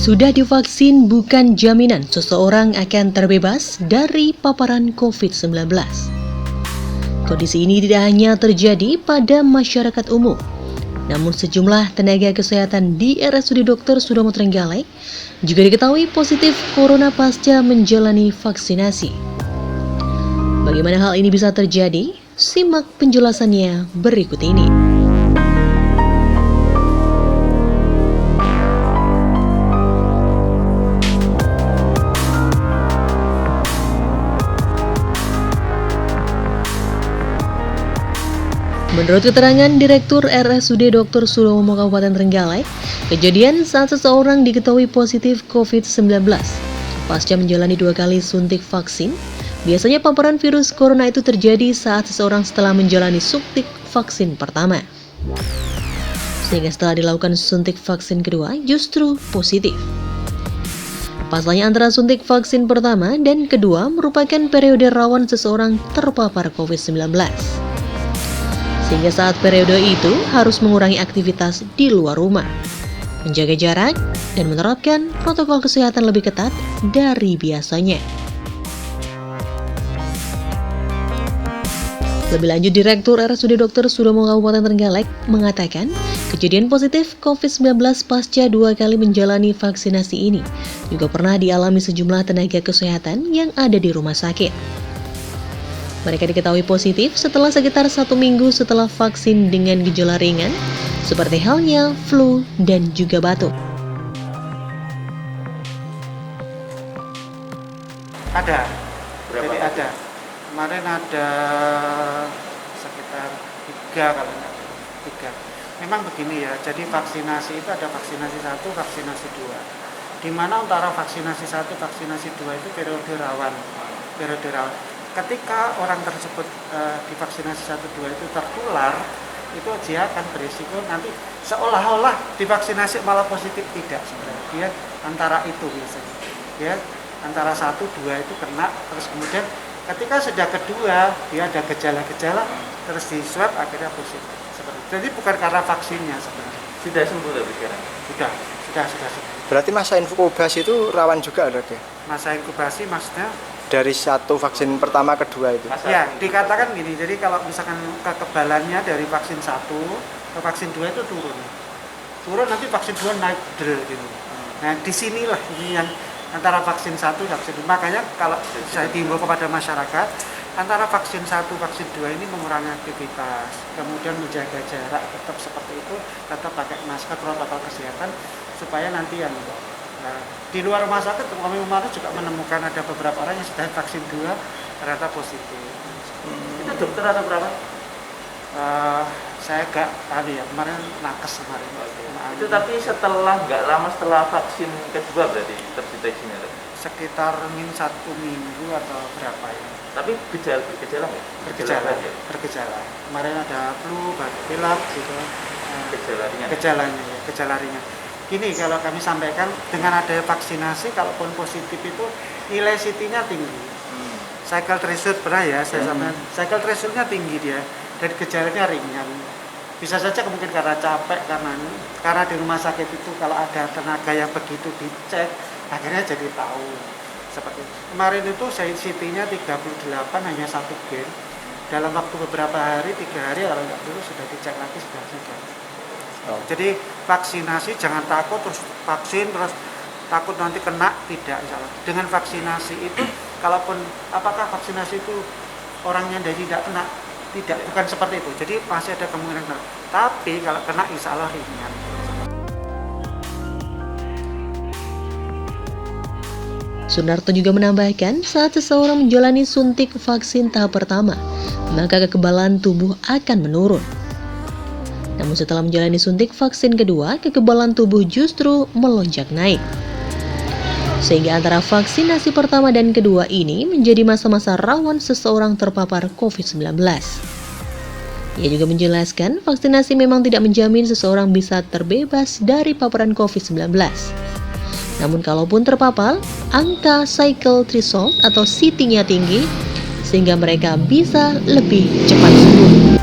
Sudah divaksin bukan jaminan seseorang akan terbebas dari paparan COVID-19. Kondisi ini tidak hanya terjadi pada masyarakat umum, namun sejumlah tenaga kesehatan di RSUD Dr. Sudomo Trenggalek juga diketahui positif corona pasca menjalani vaksinasi. Bagaimana hal ini bisa terjadi? Simak penjelasannya berikut ini. Menurut keterangan Direktur RSUD Dr. Sudomo Kabupaten Trenggalek, kejadian saat seseorang diketahui positif COVID-19 pasca menjalani 2 kali suntik vaksin. Biasanya paparan virus corona itu terjadi saat seseorang setelah menjalani suntik vaksin pertama. Sehingga setelah dilakukan suntik vaksin kedua justru positif. Pasalnya antara suntik vaksin pertama dan kedua merupakan periode rawan seseorang terpapar COVID-19. Sehingga saat periode itu harus mengurangi aktivitas di luar rumah, menjaga jarak, dan menerapkan protokol kesehatan lebih ketat dari biasanya. Lebih lanjut, Direktur RSUD Dr. Sudomo Kabupaten Trenggalek mengatakan, kejadian positif COVID-19 pasca 2 kali menjalani vaksinasi ini juga pernah dialami sejumlah tenaga kesehatan yang ada di rumah sakit. Mereka diketahui positif setelah sekitar 1 minggu setelah vaksin dengan gejala ringan, seperti halnya flu dan juga batuk. Ada, Berapa? jadi ada. Kemarin ada sekitar 3 kalau enggak 3. Memang begini ya, jadi vaksinasi itu ada vaksinasi 1, vaksinasi 2. Di mana antara vaksinasi 1, vaksinasi 2 itu periode rawan. Ketika orang tersebut divaksinasi 1, 2 itu tertular, itu dia akan berisiko nanti seolah-olah divaksinasi malah positif, tidak sebenarnya. Dia antara itu biasanya. Dia antara 1, 2 itu kena, terus kemudian ketika sudah kedua dia ada gejala-gejala, terus di swab akhirnya positif. Seperti itu. Jadi bukan karena vaksinnya sebenarnya. Sudah sembuh tapi sekarang? Sudah. Berarti masa inkubasi itu rawan juga, dok ya? Masa inkubasi maksudnya? Dari 1 vaksin pertama kedua itu? Ya, dikatakan gini, jadi kalau misalkan kekebalannya dari vaksin 1 ke vaksin 2 itu turun nanti vaksin 2 naik gitu. Nah, disinilah ini yang antara vaksin 1 dan vaksin 2. Makanya kalau saya himbau kepada masyarakat, antara vaksin 1 vaksin 2 ini mengurangi aktivitas, kemudian menjaga jarak, tetap seperti itu, tetap pakai masker, protokol kesehatan, supaya nanti yang di luar rumah sakit, kami kemarin juga menemukan ada beberapa orang yang sudah vaksin 2 ternyata positif. Itu dokter atau berapa? Saya agak kemarin nakes kemarin. Itu tapi nggak lama setelah vaksin kedua berarti terdeteksinya? Sekitar 1 minggu atau berapa ya. Tapi bergejala nggak? Bergejala. Kemarin ada flu, batuk pilek gitu. Gejala ringan. Gini, kalau kami sampaikan dengan adanya vaksinasi, kalaupun positif itu nilai CT-nya tinggi. Cycle threshold pernah ya, saya sampaikan. Cycle threshold-nya tinggi dia, dan gejalanya ringan. Bisa saja mungkin karena capek, karena di rumah sakit itu kalau ada tenaga yang begitu dicek, akhirnya jadi tahu. Seperti itu. Kemarin itu CT-nya 38, hanya 1 gen. Dalam waktu beberapa hari, 3 hari, kalau nggak dulu sudah dicek lagi, sudah. Jadi vaksinasi jangan takut terus vaksin terus takut nanti kena, tidak, insyaallah. Dengan vaksinasi itu kalaupun apakah vaksinasi itu orangnya tidak kena, tidak, bukan seperti itu. Jadi masih ada kemungkinan kena. Tapi kalau kena insyaallah ringan. Sunarto juga menambahkan, saat seseorang menjalani suntik vaksin tahap pertama, maka kekebalan tubuh akan menurun. Namun setelah menjalani suntik vaksin kedua, kekebalan tubuh justru melonjak naik. Sehingga antara vaksinasi pertama dan kedua ini menjadi masa-masa rawan seseorang terpapar COVID-19. Ia juga menjelaskan, vaksinasi memang tidak menjamin seseorang bisa terbebas dari paparan COVID-19. Namun kalaupun terpapar, angka cycle threshold atau CT-nya tinggi, sehingga mereka bisa lebih cepat sembuh.